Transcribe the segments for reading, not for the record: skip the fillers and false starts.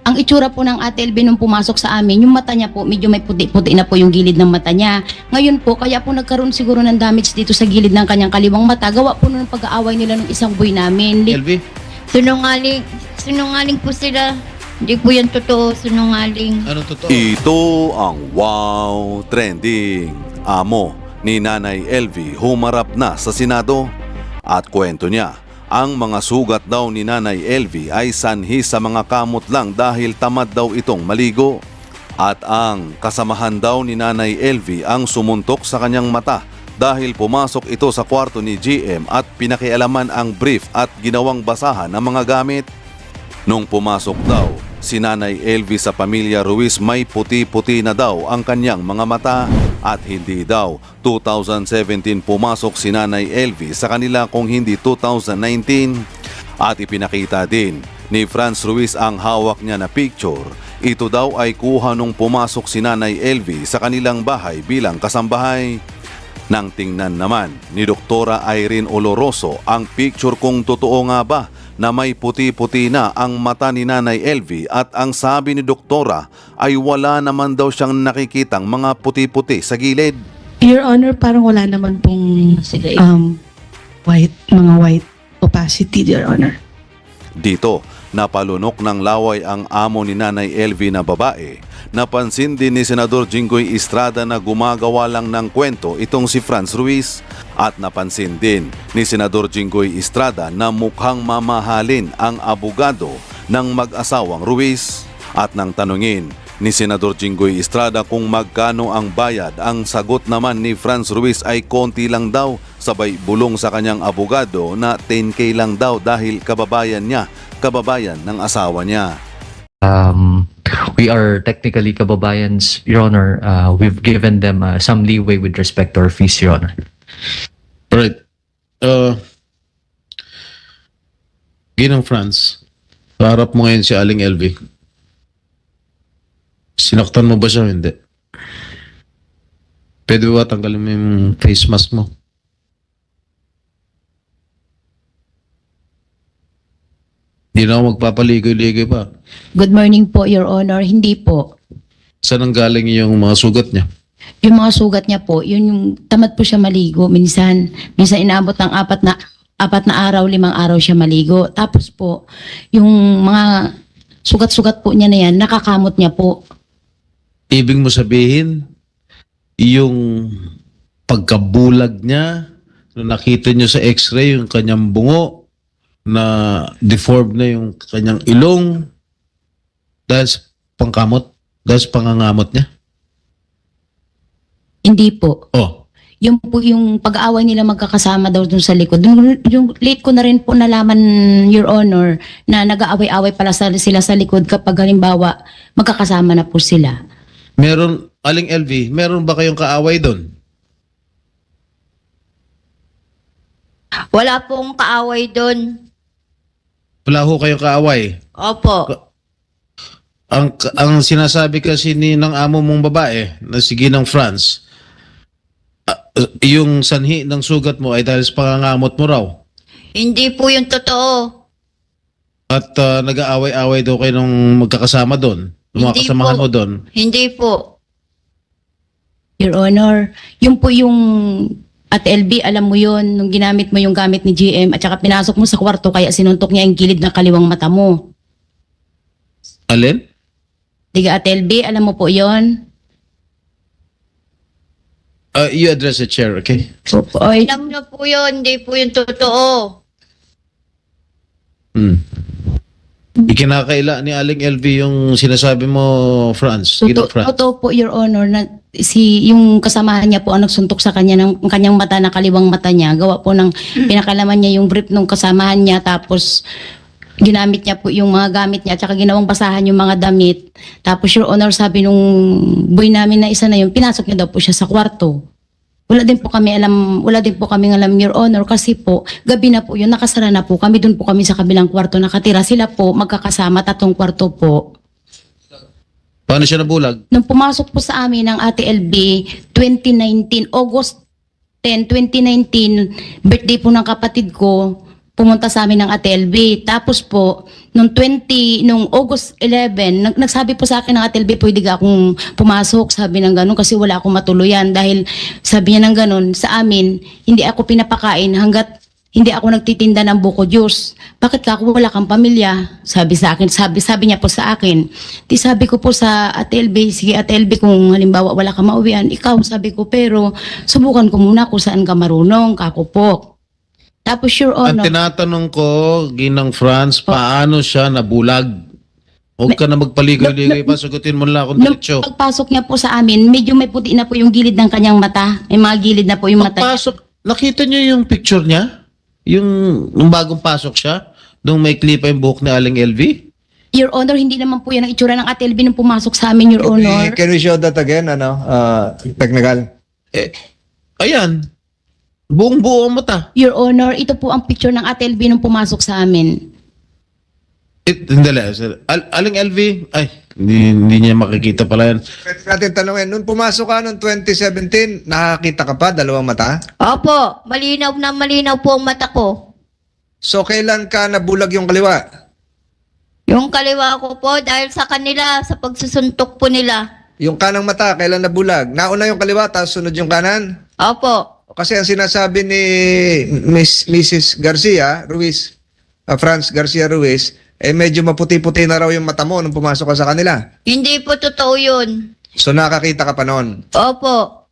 ang itsura po ng Ate LV nung pumasok sa amin, yung mata niya po, medyo may puti-puti na po yung gilid ng mata niya. Ngayon po, kaya po nagkaroon siguro ng damage dito sa gilid ng kanyang kaliwang mata. Gawa po ng pag-aaway nila ng isang boy namin. LV? Sinungaling po sila. Hindi po yan totoo, sinungaling. Ano totoo? Ito ang Wow Trending. Amo ni Nanay LV humarap na sa Senado at kwento niya, ang mga sugat daw ni Nanay LV ay sanhi sa mga kamot lang dahil tamad daw itong maligo. At ang kasamahan daw ni Nanay LV ang sumuntok sa kanyang mata dahil pumasok ito sa kwarto ni GM at pinakialaman ang brief at ginawang basahan ng mga gamit. Nung pumasok daw si Nanay LV sa pamilya Ruiz, may puti-puti na daw ang kanyang mga mata at hindi daw 2017 pumasok si Nanay LV sa kanila kung hindi 2019. At ipinakita din ni Franz Ruiz ang hawak niya na picture. Ito daw ay kuha nung pumasok si Nanay LV sa kanilang bahay bilang kasambahay. Nang tingnan naman ni Doktora Irene Oloroso ang picture kung totoo nga ba na may puti-puti na ang mata ni Nanay LV, at ang sabi ni Doktora ay wala naman daw siyang nakikitang mga puti-puti sa gilid. Your Honor, parang wala naman pong mga white opacity, Your Honor. Dito, napalunok ng laway ang amo ni Nanay LV na babae. Napansin din ni Senador Jinggoy Estrada na gumagawa lang ng kwento itong si Franz Ruiz. At napansin din ni Senador Jinggoy Estrada na mukhang mamahalin ang abogado ng mag-asawang Ruiz. At nang tanungin ni Senador Jinggoy Estrada kung magkano ang bayad, ang sagot naman ni Franz Ruiz ay konti lang daw, sabay bulong sa kanyang abogado na 10K lang daw dahil kababayan ng asawa niya. We are technically kababayans, Your Honor. We've given them some leeway with respect to our fees, Your Honor. Right. Ginang Franz, harap mo ngayon si Aling LV. Sinaktan mo ba siya o hindi? Pwede ba tanggalin mo yung face mask mo? Hindi na ako magpapaligoy-ligoy pa. Good morning po, Your Honor. Hindi po. Saan ang galing yung mga sugat niya? Yung mga sugat niya po, yun yung tamad po siya maligo. Minsan inaabot ng 4 na araw, 5 araw siya maligo. Tapos po, yung mga sugat-sugat po niya na yan, nakakamot niya po. Ibig mo sabihin, yung pagkabulag niya, nung nakita niyo sa x-ray, yung kanyang bungo, na deformed na yung kanyang ilong, dahil sa pangkamot, dahil sa pangangamot niya? Hindi po. Oh. Yung po yung pag-aaway nila magkakasama daw dun sa likod. Yung late ko na rin po nalaman, Your Honor, na nag-aaway-aaway pala sila sa likod kapag halimbawa magkakasama na po sila. Meron, Aling LV, meron ba kayong kaaway doon? Wala pong kaaway doon. Wala ho kayong kaaway. Opo. Ang sinasabi kasi ng amo mong babae, na si Ginang Franz, yung sanhi ng sugat mo ay dahil sa pangangamot mo raw. Hindi po yung totoo. At nag-aaway-aaway daw kayo nung magkakasama doon. Yung mga Hindi kasamahan po. mo doon. Hindi po. Your Honor, yung po yung at LB, alam mo yon nung ginamit mo yung gamit ni GM at saka pinasok mo sa kwarto kaya sinuntok niya yung gilid ng kaliwang mata mo. Alin? Diga at LB, alam mo po yon. You address the chair, okay? Opo, ay, Alam na po yun. Hindi po yung totoo. Ikinakaila ni Aling LV yung sinasabi mo, Franz. Ginang Franz. totoo po, Your Honor, na yung kasamahan niya po ang nagsuntok sa kanya ng kanyang mata na kaliwang mata niya. Gawa po ng pinakalaman niya yung brief ng kasamahan niya, tapos ginamit niya po yung mga gamit niya at saka ginawang basahan yung mga damit. Tapos, Your Honor, sabi nung boy namin na isa na yun, pinasok niya daw po siya sa kwarto. Wala din po kami alam, Your Honor, kasi po, gabi na po yun, nakasara na po kami, doon po kami sa kabilang kwarto nakatira. Sila po, magkakasama, 3 kwarto po. Paano siya nabulag? Nung pumasok po sa amin ng Ate LB, 2019, August 10, 2019, birthday po ng kapatid ko, pumunta sa amin ng Ate LV. Tapos po, nung August 11, nagsabi po sa akin ng Ate LV, pwede ka akong pumasok, sabi ng ganun, kasi wala akong matuluyan. Dahil sabi niya ng ganun, sa amin, hindi ako pinapakain hanggat hindi ako nagtitinda ng buko juice. Bakit ka ako wala kang pamilya? Sabi sa akin, sabi niya po sa akin. Di sabi ko po sa Ate LV, sige Ate LV, kung halimbawa wala kang mauwian, ikaw, sabi ko, pero subukan ko muna kung saan ka marunong, kako po. Tapos Your Ang Honor, tinatanong ko, Ginang Franz, paano siya nabulag? Huwag ka na magpaligoy-ligoy pa, sagutin mo lang akong nung diretsyo. pagpasok niya po sa amin, medyo may puti na po yung gilid ng kanyang mata. May mga gilid na po yung mata. Pagpasok, nakita niyo yung picture niya? Yung nung bagong pasok siya? Nung may clip yung buhok ni Aling LV? Your Honor, hindi naman po yan ang itsura ng Ate LV nung pumasok sa amin, Your Honor. Can we show that again, technical? Ayan. Buong-buo ang mata. Your Honor, ito po ang picture ng Ate LV nung pumasok sa amin. Hindi. Aling LV, ay, hindi niya makikita pala yan. Pwede natin tanongin, nung pumasok ka noong 2017, nakakita ka pa, dalawang mata? Opo, malinaw na malinaw po ang mata ko. So, kailan ka nabulag yung kaliwa? Yung kaliwa ko po dahil sa kanila, sa pagsusuntok po nila. Yung kanang mata, kailan nabulag? Nauna yung kaliwa, tapos sunod yung kanan? Opo. Kasi ang sinasabi ni Mrs. Garcia Ruiz, Franz Garcia Ruiz, medyo maputi-puti na raw yung mata mo nung pumasok ka sa kanila. Hindi po totoo yun. So nakakita ka pa noon. Opo.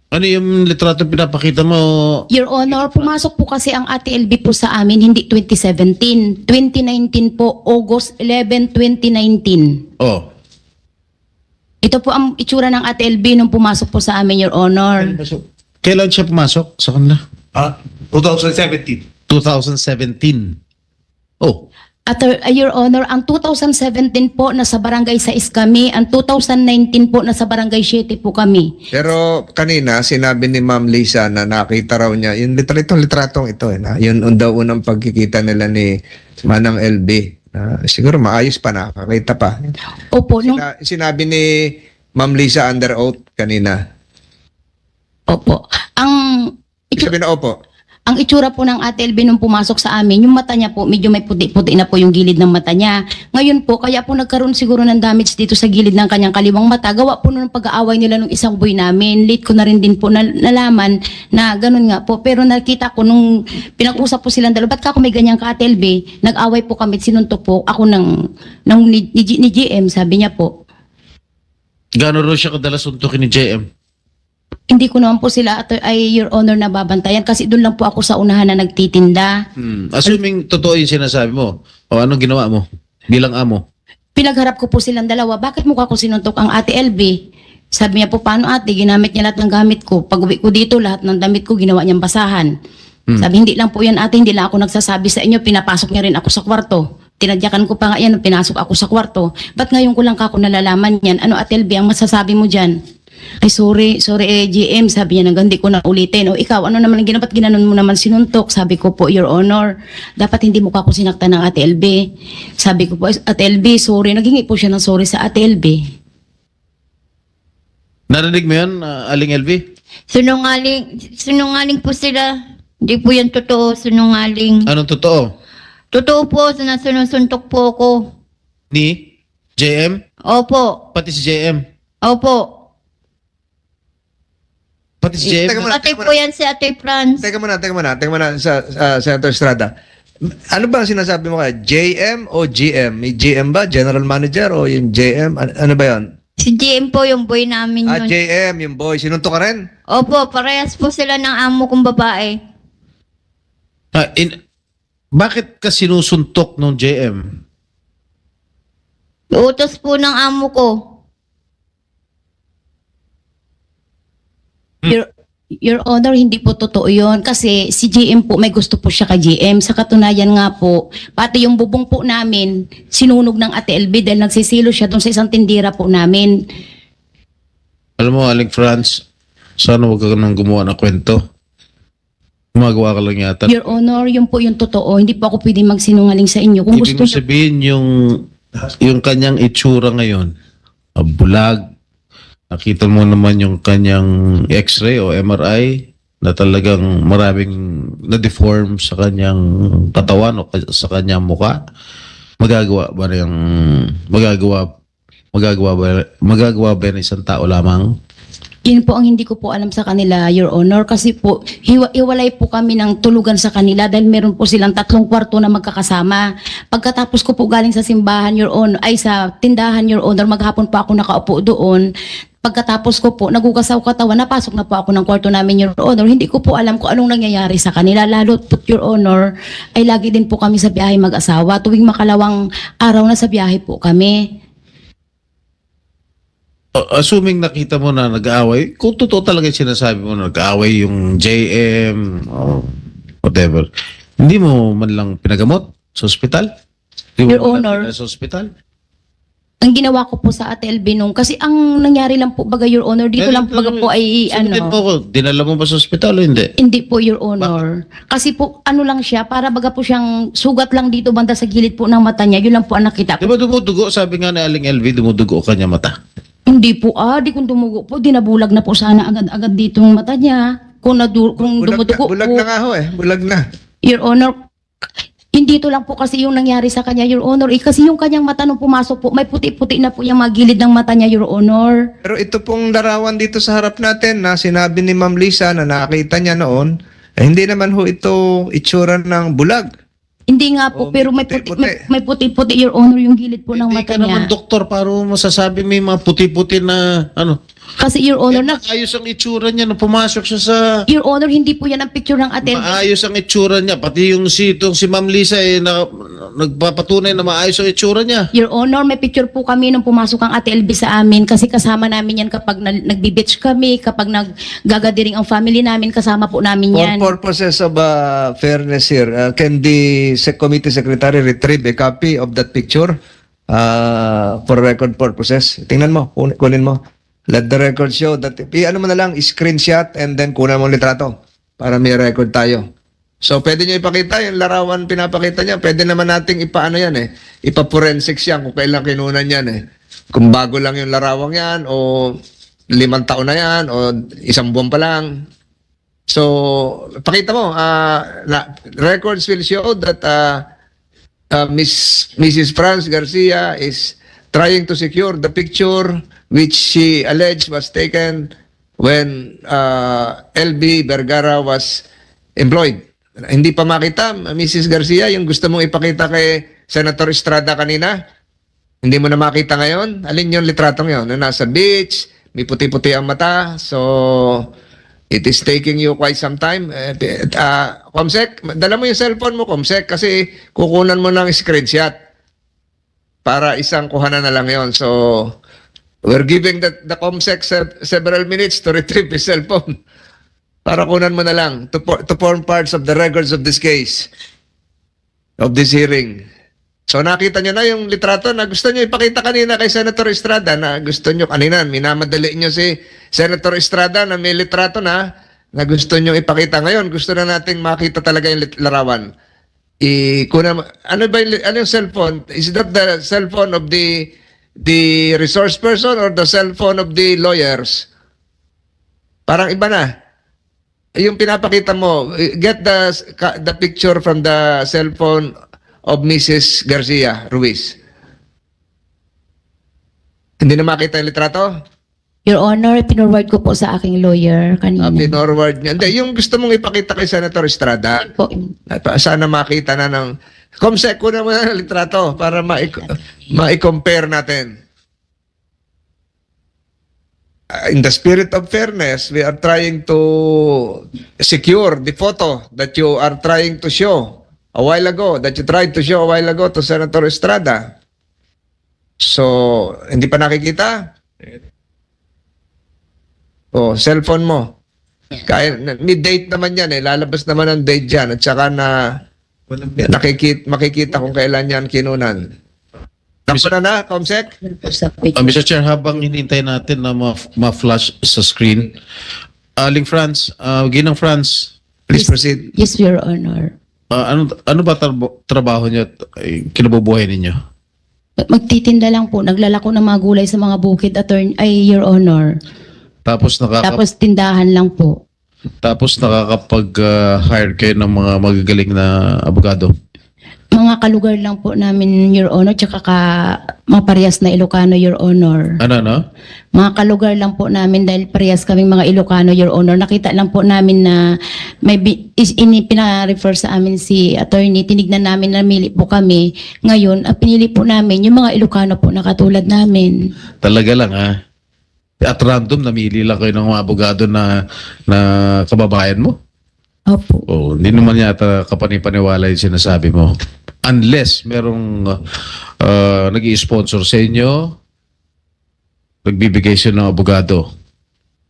Ano yung litrato pinapakita mo? Your Honor, pumasok po kasi ang Ate LV po sa amin, hindi 2017. 2019 po, August 11, 2019. Oh. Ito po ang itsura ng Ate LV nung pumasok po sa amin, Your Honor. Kailan siya pumasok sa kanila? 2017. 2017. Oh. At Your Honor, ang 2017 po nasa barangay 6 kami, ang 2019 po nasa barangay 7 po kami. Pero kanina, sinabi ni Ma'am Lisa na nakita raw niya, yung litratong ito, yun daw unang pagkikita nila ni Manang LB. Siguro maayos pa, nakakita pa. Opo, Sinabi ni Ma'am Lisa under oath kanina. opo. Ibig sabihin na opo. Ang itsura po ng Ate LV nung pumasok sa amin, yung mata niya po, medyo may puti-puti na po yung gilid ng mata niya. Ngayon po, kaya po nagkaroon siguro ng damage dito sa gilid ng kanyang kaliwang mata. Gawa po nung pag-aaway nila nung isang boy namin. Late ko na rin din po nalaman na ganun nga po. Pero nakita ko nung pinag-usap po silang dalawa, ba't ka ako may ganyan ka, Ate LV? Nag-away po kami, sinuntok po ako ni GM, sabi niya po. Gano'n raw siya kadalas suntukin ni JM? Hindi ko naman po sila, Your Honor, nababantayan kasi doon lang po ako sa unahan na nagtitinda. Assuming totoo yung sinasabi mo, o anong ginawa mo bilang amo? Pinagharap ko po silang dalawa, bakit mukha ko sinuntok ang Ate LV? Sabi niya po, paano ate? Ginamit niya lahat ng gamit ko. Pag uwi ko dito, lahat ng damit ko ginawa niyang basahan. Sabi, hindi lang po yan ate, hindi lang ako nagsasabi sa inyo, pinapasok niya rin ako sa kwarto. Tinadyakan ko pa nga yan, pinasok ako sa kwarto. Ba't ngayon ko lang kako nalalaman yan? Ano Ate LV, ang masasabi mo dyan? Ay sorry GM, sabi niya, hindi ko na ulitin. O ikaw, ano naman ang ginapat ginanon mo naman sinuntok? Sabi ko po, Your Honor, dapat hindi mo ako sinaktan ng Ate LV. Sabi ko po, Ate LV, sorry. Naghingi po siya ng sorry sa Ate LV. Narinig mo yun, Aling LV? Sinungaling po sila. Hindi po yan totoo, sinungaling. Anong totoo? Totoo po, sinusuntok po ako. Ni JM? Opo. Pati si JM? Opo. Pati si JM? Teka muna, Ate po yan si Ate Franz. Teka muna, sa Senator Estrada. Ano ba ang sinasabi mo kaya? JM o GM? May GM ba? General Manager o yung JM? Ano ba yun? Si GM po yung boy namin yun. JM, yung boy. Sinuntok ka rin? Opo, parehas po sila ng amo kong babae. Bakit ka sinusuntok ng JM? Utos po ng amo ko. Your Honor, hindi po totoo yun. Kasi si GM po, may gusto po siya kay GM. Sa katunayan nga po, pati yung bubong po namin, sinunog ng Ate LV dahil nagsisilo siya doon sa isang tindira po namin. Alam mo, Aling Franz, sana huwag ka nang gumawa ng kwento. Gumagawa ka lang yata. Your Honor, yun po yung totoo. Hindi po ako pwede magsinungaling sa inyo. Kung Ibig gusto mo niyo, sabihin yung kanyang itsura ngayon, bulag, nakita mo naman yung kanyang x-ray o MRI, na talagang maraming na-deform sa kanyang katawan o sa kanyang muka, magagawa ba ng isang tao lamang? Yun po ang hindi ko po alam sa kanila, Your Honor. Kasi po, hiwalay po kami ng tulugan sa kanila dahil meron po silang 3 kwarto na magkakasama. Pagkatapos ko po galing sa simbahan, Your Honor, ay sa tindahan, Your Honor, maghapon pa ako nakaupo doon. Pagkatapos ko po, nagugasaw katawan, napasok na po ako ng kwarto namin, Your Honor. Hindi ko po alam kung anong nangyayari sa kanila. Lalo po, Your Honor, ay lagi din po kami sa biyahe mag-asawa. Tuwing makalawang araw na sa biyahe po kami. Assuming nakita mo na nag-aaway, kung totoo talaga yung sinasabi mo na nag-aaway yung JM o whatever, hindi mo man lang pinagamot sa ospital? Hindi Your mo man lang Honor. pinala sa ospital? Ang ginawa ko po sa Ate LB nung, kasi ang nangyari lang po baga, Your Honor, dito lang baga po ay Sagutin mo ko, dinala mo ba sa ospital o hindi? Hindi po, Your Honor. Kasi po, ano lang siya, para baga po siyang sugat lang dito banda sa gilid po ng mata niya. Yun lang po ang nakita Di ko. ba dumudugo? Sabi nga ni Aling LV, dumudugo kanya mata. Hindi po, di kung dumugo po, dinabulag na po sana agad-agad dito ang mata niya. Kung dumudugo Bulag po, na nga ho bulag na. Your Honor, hindi to lang po kasi yung nangyari sa kanya, Your Honor. Kasi yung kanyang mata nung pumasok po, may puti-puti na po yung mga gilid ng mata niya, Your Honor. Pero ito pong larawan dito sa harap natin na sinabi ni Ma'am Lisa na nakita niya noon, hindi naman ho ito itsura ng bulag. Hindi nga po, Oh, pero may puti-puti. may puti-puti, Your Honor, yung gilid po ng Hindi mata ka naman niya. doktor, para mo masasabi may mga puti-puti na ano. Kasi, Your Honor, Maayos ang itsura niya nung pumasok siya sa... Your Honor, hindi po yan ang picture ng Ate LB. Maayos ang itsura niya. Pati yung si Ma'am Lisa nagpapatunay na maayos ang itsura niya. Your Honor, may picture po kami nung pumasok ang Ate LB sa amin kasi kasama namin yan kapag nagbe-beach kami, kapag naggagadiring ang family namin, kasama po namin yan. For purposes of fairness here, can the committee secretary retrieve a copy of that picture for record purposes? Tingnan mo, kunin mo. Let the record show that, ano mo na lang, screenshot and then kunan mo litrato para may record tayo. So, pwede nyo ipakita yung larawan pinapakita niya. Pwede naman nating ipaano yan ipa-forensics yan kung kailan kinunan yan Kung bago lang yung larawang yan o 5 taon na yan o 1 buwan pa lang. So, pakita mo, records will show that Mrs. Franz Garcia is trying to secure the picture which she alleged was taken when LB Vergara was employed. Hindi pa makita, Mrs. Garcia, yung gusto mong ipakita kay Senator Estrada kanina, hindi mo na makita ngayon. Alin yung litratong yun? Nasa beach, may puti-puti ang mata, so it is taking you quite some time. Comsec, dala mo yung cellphone mo, Comsec, kasi kukunan mo ng screenshot para isang kuhanan na lang yon. So, we're giving the Comsec several minutes to retrieve his cellphone para kunan mo na lang to form parts of the records of this case, of this hearing. So, nakita nyo na yung litrato na gusto nyo ipakita kanina kay Senator Estrada na gusto nyo kanina, minamadali nyo si Senator Estrada na may litrato na gusto nyo ipakita. Ngayon, gusto na nating makita talaga yung larawan. Ano yung cellphone? Is that the cellphone of the resource person or the cellphone of the lawyers? Parang iba na. Yung pinapakita mo, get the picture from the cellphone of Mrs. Garcia Ruiz. Hindi na makita yung litrato? Your Honor, pinorward ko po sa aking lawyer kanina. Pinorward niya. Hindi, yung gusto mong ipakita kay Senator Estrada, Po. sana makita na ng... Comsec, kuna mo na ng litrato para ma-compare natin. In the spirit of fairness, we are trying to secure the photo that you are trying to show a while ago, that you tried to show a while ago to Senator Estrada. So, hindi pa nakikita? Cellphone mo. Kaya, may date naman yan lalabas naman ang date dyan at saka na makikita kung kailan yan kinunan. Tapos na, Comsec? Mr. Chair, habang hinintay natin na ma-flash sa screen, Aling Franz, Ginang Franz, Please proceed. Yes, Your Honor. ano ba trabaho niyo at kinabubuhay ninyo? Magtitinda lang po. Naglalako ng mga gulay sa mga bukid, Your Honor. Tapos Tapos tindahan lang po. Tapos nakakapag-hire kayo ng mga magagaling na abogado. Mga kalugar lang po namin, Your Honor, tsaka mga parehas na Ilocano, Your Honor. Ano? Mga kalugar lang po namin dahil parehas kaming mga Ilocano, Your Honor. Nakita lang po namin na may pina-refer sa amin si attorney. Tinignan namin, namili po kami. Ngayon, pinili po namin yung mga Ilocano po na katulad namin. Talaga lang ha? At random, namili lang kayo ng mga abogado na kababayan mo? Opo. Oh, hindi naman yata kapanipaniwala yung sinasabi mo. Unless merong nag-i-sponsor sa inyo, nagbibigay siya ng abogado.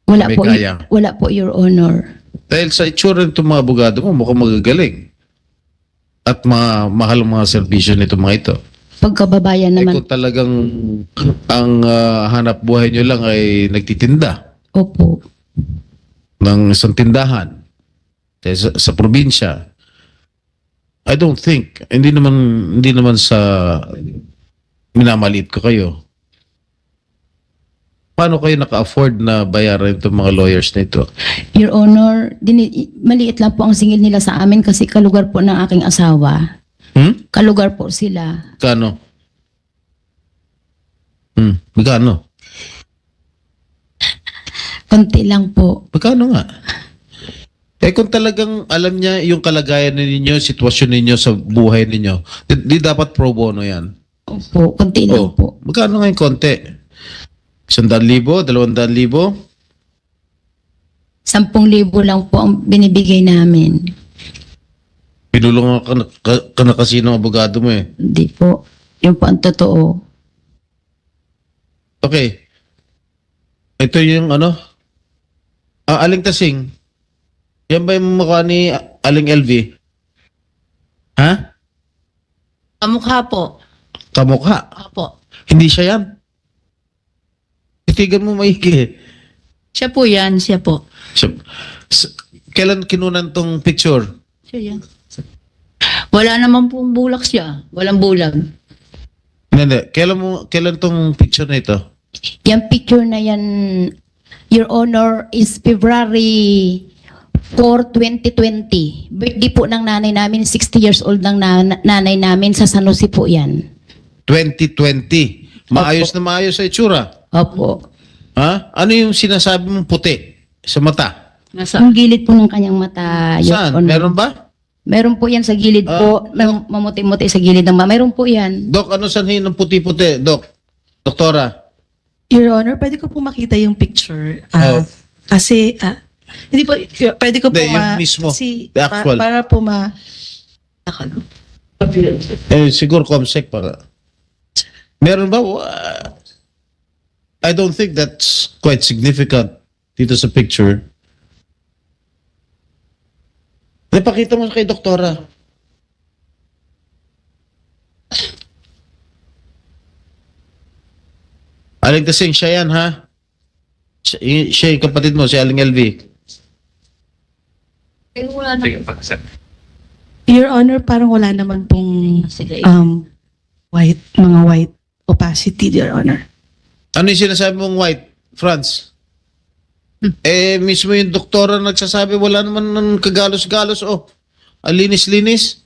Wala May po, kaya. wala po, Your Honor. Dahil sa itsura nitong mga abogado mo, mukhang magagaling. At mahal ang mga serbisyo nito mga ito. Pagkababayan Eh naman. kung talagang ang hanap buhay nyo lang ay nagtitinda Opo. ng isang tindahan sa probinsya, I don't think, hindi naman sa minamaliit ko kayo. Paano kayo naka-afford na bayaran itong mga lawyers na ito? Your Honor, maliit lang po ang singil nila sa amin kasi kalugar po ng aking asawa. Kalugar po sila. Kano? Magkano? Konti lang po. Magkano nga? Eh kung talagang alam niya yung kalagayan ninyo, sitwasyon ninyo sa buhay ninyo, di dapat pro bono yan. Opo, konti lang po. Magkano nga yung konti? 100,000? 200,000? 10,000 lang po ang binibigay namin. Pinulungan ka na kasi ng abogado mo eh. Hindi po. Yun po ang totoo. Okay. Ito yung ano? Aling Tasing. Yan ba yung mukha ni Aling LV? Ha? Kamukha po. Kamukha. Opo. Hindi siya yan. Titigan mo maigi. Siya po yan, siya po. Kailan kinunan tong picture? Siya yan. Wala naman pong bulak siya. Walang bulag. Hindi. Kailan tong picture na ito? Yung picture na yan, Your Honor, is February 4, 2020. Birthday po ng nanay namin, 60 years old ng nanay namin, sa San Jose po yan. 2020. Maayos na maayos sa itsura. Opo. Ha? Ano yung sinasabi mong puti sa mata? Nasa, Ang gilid po ng kanyang mata, Your Saan? Honor. Meron ba? Meron po yan sa gilid po. Mamuti-muti sa gilid ng mata. Meron po yan. Dok, ano sanhin ng puti-puti? Dok? Doktora? Your Honor, pwede ko po makita yung picture. Oh. Kasi, hindi po, pwede ko po Hindi, yung mismo, the actual. para po Siguro Comsec para. Meron ba? I don't think that's quite significant dito sa picture. Pakita mo kay doktora. Aling Tasing, siya yan, ha? Siya yung kapatid mo, si Aling LV. wala na. Your Honor, parang wala naman pong Sila mga white opacity, Your Honor. Ano yung sinasabi mong white, Franz? Mismo yung doktora nagsasabi, wala naman ng kagalos-galos. Oh, linis-linis.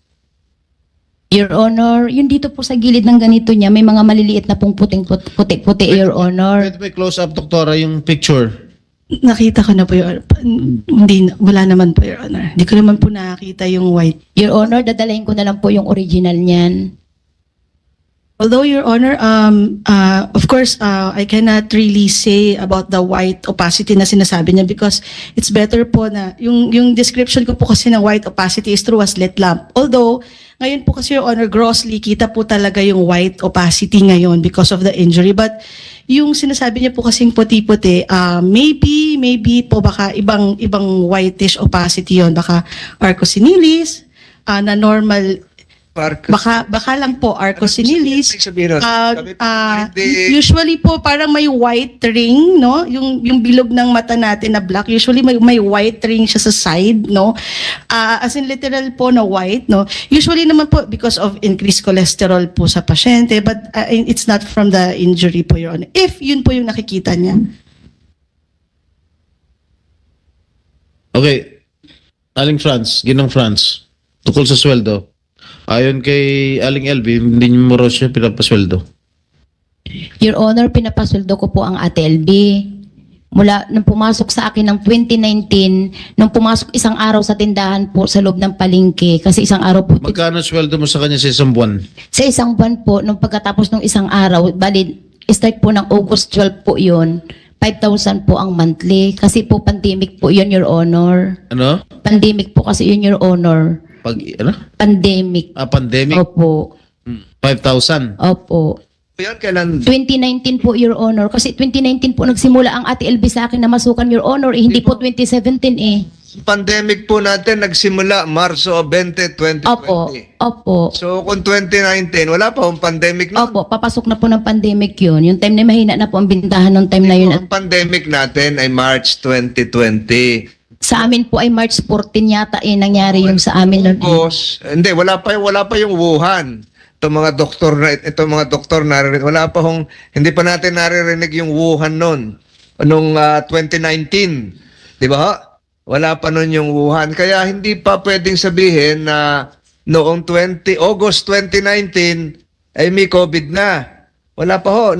Your Honor, yun dito po sa gilid ng ganito niya, may mga maliliit na pong puti-puti, Your Honor. Pwede may close-up, doktora, yung picture. Nakita ko na po, Your Honor. Wala naman po, Your Honor. Hindi ko naman po nakakita yung white. Your Honor, dadalahin ko na lang po yung original niyan. Although, Your Honor, of course, I cannot really say about the white opacity na sinasabi niya because it's better po na yung description ko po kasi ng white opacity is through a slit lamp. Although, ngayon po kasi, Your Honor, grossly, kita po talaga yung white opacity ngayon because of the injury. But yung sinasabi niya po kasing puti-puti, maybe po baka ibang whitish opacity yon, baka arcosinilis, na normal. Baka lang po arcosinilis. Usually po parang may white ring, no? Yung bilog ng mata natin na black, usually may white ring siya sa side, no? As in literal po na white, no? Usually naman po because of increased cholesterol po sa pasyente, but it's not from the injury po, Your Honor. If yun po yung nakikita niya. Okay. Aling Franz, Ginang Franz, tukol sa sweldo. Ayon kay Aling LV, hindi mo raw siya pinapasweldo. Your Honor, pinapasweldo ko po ang Ate LB. Mula nung pumasok sa akin ng 2019, nung pumasok isang araw sa tindahan po sa loob ng palengke, kasi isang araw po, Magkano sweldo mo sa kanya sa isang buwan? sa isang buwan po, nung pagkatapos ng isang araw, bali, start po ng August 12 po yun, 5,000 po ang monthly. Kasi po pandemic po yun, Your Honor. Ano? Pandemic po kasi yun, Your Honor. Ano? Pandemic. Pandemic? Opo. 5,000. Opo. Yan, kailan? 2019 po, Your Honor. Kasi 2019 po nagsimula ang Ate LB sa akin na masukan, Your Honor. Hindi po 2017 eh. Pandemic po natin nagsimula Marso 20, 2020. Opo. Opo. So kung 2019, wala pa akong pandemic na. Opo, papasok na po ng pandemic yun. Yung time na mahina na po ang bintahan nung time na yun. Ang pandemic natin ay March 2020. Sa amin po ay March 14 yata nangyari yung sa amin nun. Tapos, hindi, wala pa yung Wuhan. Itong mga doktor naririnig, hindi pa natin naririnig yung Wuhan noon. Nung 2019. Di ba? Wala pa noon yung Wuhan. Kaya hindi pa pwedeng sabihin na noong August 2019 ay may COVID na. Wala pa ho.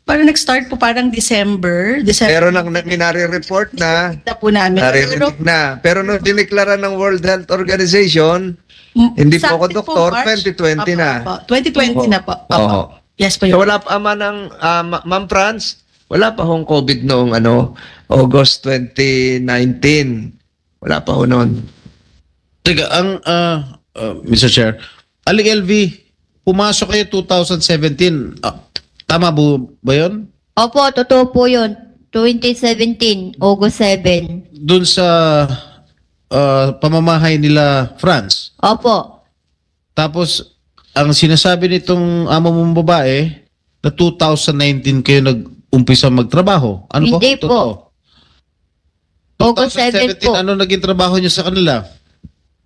Parang nag-start po parang December. Pero nang minare-report na, Na po namin. naririnig na. Pero nung diniklara ng World Health Organization, hindi po ako doktor, 2020 na. 2020 na po. Oo. Yes po So yun. wala pa Ma'am Franz, wala pa hong COVID noong August 2019. Wala pa ho noon. Teka, Mr. Chair, Aling LV, pumasok kayo 2017. Tama ba yun? Opo, totoo po yun. 2017, August 7. Doon sa pamamahay nila France. Opo. Tapos, ang sinasabi nitong amo mong babae, na 2019 kayo nag-umpisa magtrabaho. Ano po? Hindi po. Totoo. August 7 po. Ano naging trabaho niyo sa kanila?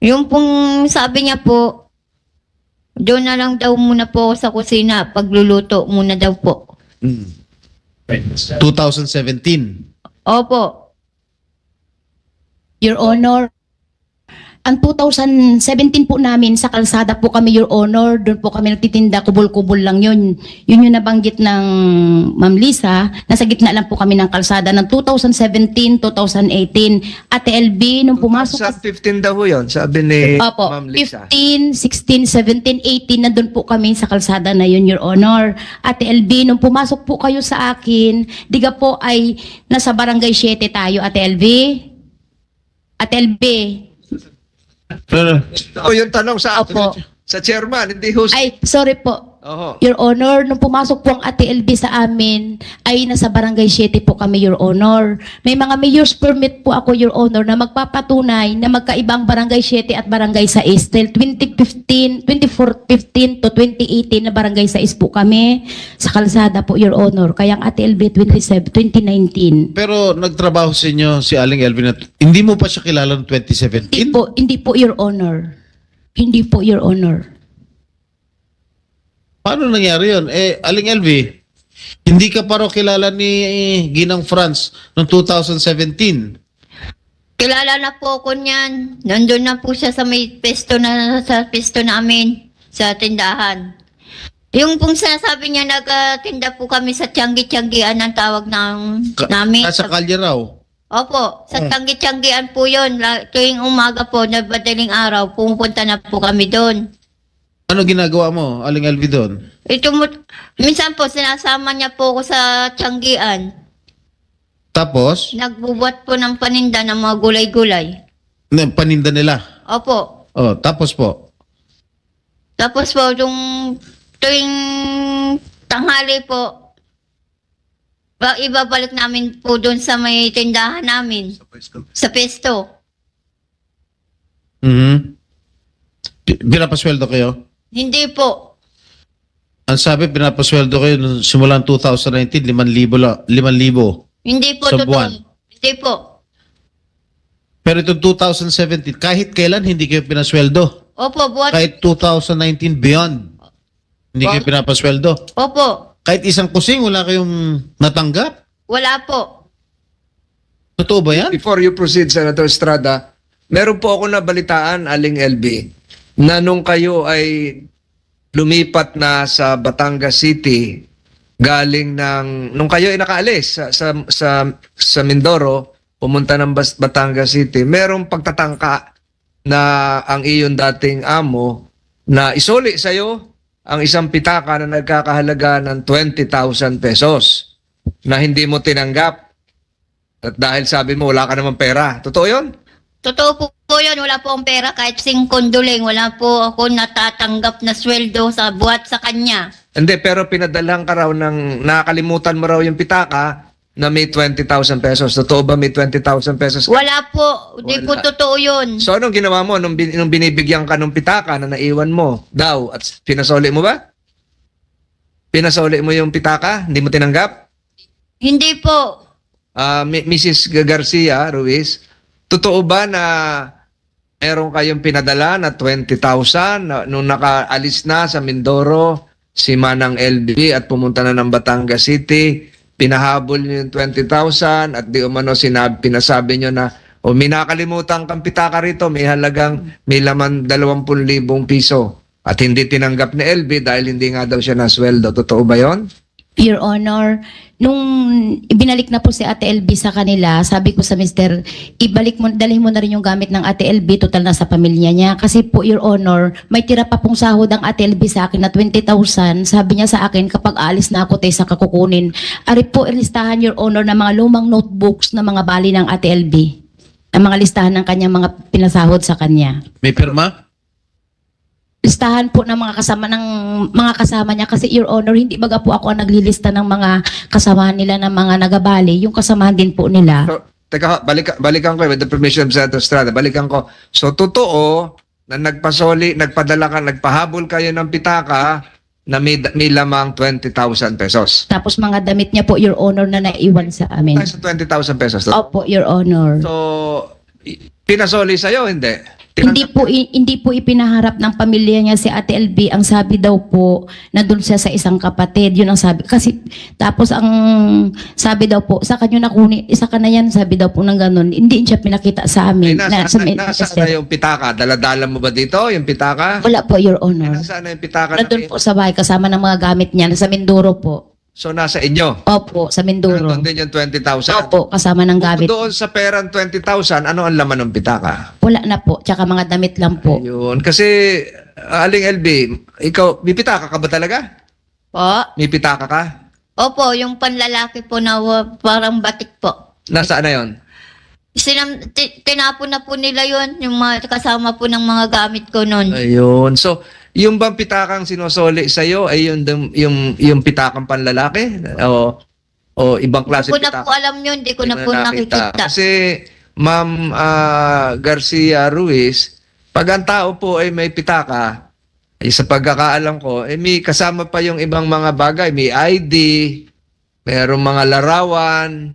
Yung pong sabi niya po, doon na lang daw muna po ako sa kusina, pagluluto muna daw po. 2017. Opo. Your Honor, ang 2017 po namin sa kalsada po kami, Your Honor, doon po kami nagtitinda, kubol-kubol lang yun. Yun yung nabanggit ng Ma'am Lisa, nasa gitna lang po kami ng kalsada ng 2017, 2018. Ate LB, nung pumasok Sa 15 daw ho yun, sabi ni Opo, Ma'am Lisa. 15, 16, 17, 18, nandun po kami sa kalsada na yun, Your Honor. Ate LB, nung pumasok po kayo sa akin, diga po ay nasa barangay 7 tayo, Ate LB. Ate LB. Yung tanong sa Opo. sa chairman, hindi ho. Ay, sorry po. Oho. Your Honor, nung pumasok po ang Ate LB sa amin, ay nasa barangay 7 po kami, Your Honor. May mga mayor's permit po ako, Your Honor, na magpapatunay na magkaibang barangay 7 at barangay 6. Till 2015 to 2018 na barangay 6 po kami sa kalsada po, Your Honor. Kaya ang Ate LB 2019. Pero nagtrabaho sa inyo si Aling Elvin at hindi mo pa siya kilala noong 2017? Hindi po, Your Honor. Hindi po, Your Honor. Paano nangyari yun? Aling LV, hindi ka pa raw kilala ni Ginang France noong 2017. Kilala na po ko niyan. Nandun na po siya sa may sa pesto namin, sa tindahan. Yung pong sinasabi niya, nagtinda po kami sa Tianggi-Tianggian ang tawag namin. Nasa kalye raw. Opo, sa Tianggi-Tianggian po yun. Tuwing umaga po, na madaling araw, pumupunta na po kami doon. Ano ginagawa mo, Aling LV doon? Minsan po, sinasama niya po ako sa Tianggian. Tapos, Nagbubuhat po ng paninda ng mga gulay-gulay. paninda nila. Opo. Tapos po. Tapos po, tuwing tanghali po, ibabalik namin po doon sa may tindahan namin. Sa pesto. Pinapasweldo kayo? Hindi po. Ang sabi, pinapasweldo kayo nung simulang 2019, 5,000 Hindi po Sa totoo. buwan? Hindi po. Pero itong 2017, kahit kailan hindi kayo pinasweldo. Opo, buhat. Kahit 2019 beyond, hindi kayo pinapasweldo. Opo. Kahit isang kusing, wala kayong natanggap. Wala po. Totoo ba yan? Before you proceed, Senator Estrada, meron po ako nabalitaan, Aling LB, na nung kayo ay lumipat na sa Batangas City, galing nung kayo ay nakaalis sa Mindoro, pumunta ng Batangas City, merong pagtatangka na ang iyon dating amo na isuli sa'yo ang isang pitaka na nagkakahalaga ng 20,000 pesos na hindi mo tinanggap. At dahil sabi mo, wala ka namang pera. Totoo yun? Totoo po yun, wala po akong pera kahit singkonduling. Wala po ako natatanggap na sweldo sa buhat sa kanya. Hindi, pero pinadalhan ka raw ng, nakakalimutan mo raw yung pitaka na may 20,000 pesos. Totoo ba may 20,000 pesos? Wala po, di po Wala. totoo yun. So anong ginawa mo nung binibigyan ka ng pitaka na naiwan mo daw at pinasoli mo ba? Pinasoli mo yung pitaka? Hindi mo tinanggap? Hindi po. Mrs. Garcia Ruiz, totoo ba na meron kayong pinadala na 20,000 nung nakaalis na sa Mindoro si Manang LB at pumunta na ng Batangas City, pinahabol niyo yung 20,000 at di umano pinasabi niyo na may nakalimutan kang pitaka rito, may laman 20,000 piso at hindi tinanggap ni LB dahil hindi nga daw siya nasweldo. Totoo ba yon? Your Honor, nung ibinalik na po si Ate LB sa kanila, sabi ko sa Mr., dalhin mo na rin yung gamit ng Ate LB, total na sa pamilya niya. Kasi po, Your Honor, may tira pa pong sahod ang Ate LB sa akin na 20,000. Sabi niya sa akin, kapag alis na ako, tayo sa kakukunin. Ari po, listahan, Your Honor, ng mga lumang notebooks na mga bali ng Ate LB. Ang mga listahan ng kanyang mga pinasahod sa kanya. May pirma? Listahan po ng mga kasama niya kasi Your Honor, hindi baga po ako ang naglilista ng mga kasamahan nila ng mga nagabali, yung kasamahan din po nila. So, teka, balikan ko with the permission of Senator Estrada. Balikan ko. So, totoo na nagpadala ka, nagpahabol kayo ng pitaka na may lamang 20,000 pesos. Tapos mga damit niya po, Your Honor, na naiwan sa amin. Ay, sa 20,000 pesos. Opo, Your Honor. So, pinasoli sa'yo, hindi? Hindi po ipinaharap ng pamilya niya si Ate LB. Ang sabi daw po, nandun siya sa isang kapatid. Yun ang sabi. Kasi, tapos ang sabi daw po, sa kanya nakuni, isa ka na yan, sabi daw po ng ganun. Hindi siya pinakita sa amin. Nasaan na yung pitaka? Daladala mo ba dito, yung pitaka? Wala po, Your Honor. Nasaan na yung pitaka? Nandun po sa bahay, kasama ng mga gamit niya. Nasa Mindoro po. So, nasa inyo? Opo, sa Mindoro. Nandun din yung 20,000? Opo, kasama ng gamit. Doon sa perang 20,000, ano ang laman ng pitaka? Wala na po, tsaka mga damit lang po. Yun. Kasi, Aling LB, ikaw, may pitaka ka ba talaga? Po? May pitaka ka? Opo, yung panlalaki po na parang batik po. Nasaan na yun? Tinapon na po nila yun, yung mga kasama po ng mga gamit ko noon. Ayun. So, yung bang pitakang sinosoli sa'yo ay yung pitakang panlalaki? O ibang klase Hindi ko na pitaka? po alam yun, hindi ko na Hindi po mo nakikita. Kasi, Ma'am Garcia Ruiz, pag ang tao po ay may pitaka, sa pagkakaalam ko, may kasama pa yung ibang mga bagay. May ID, mayroong mga larawan,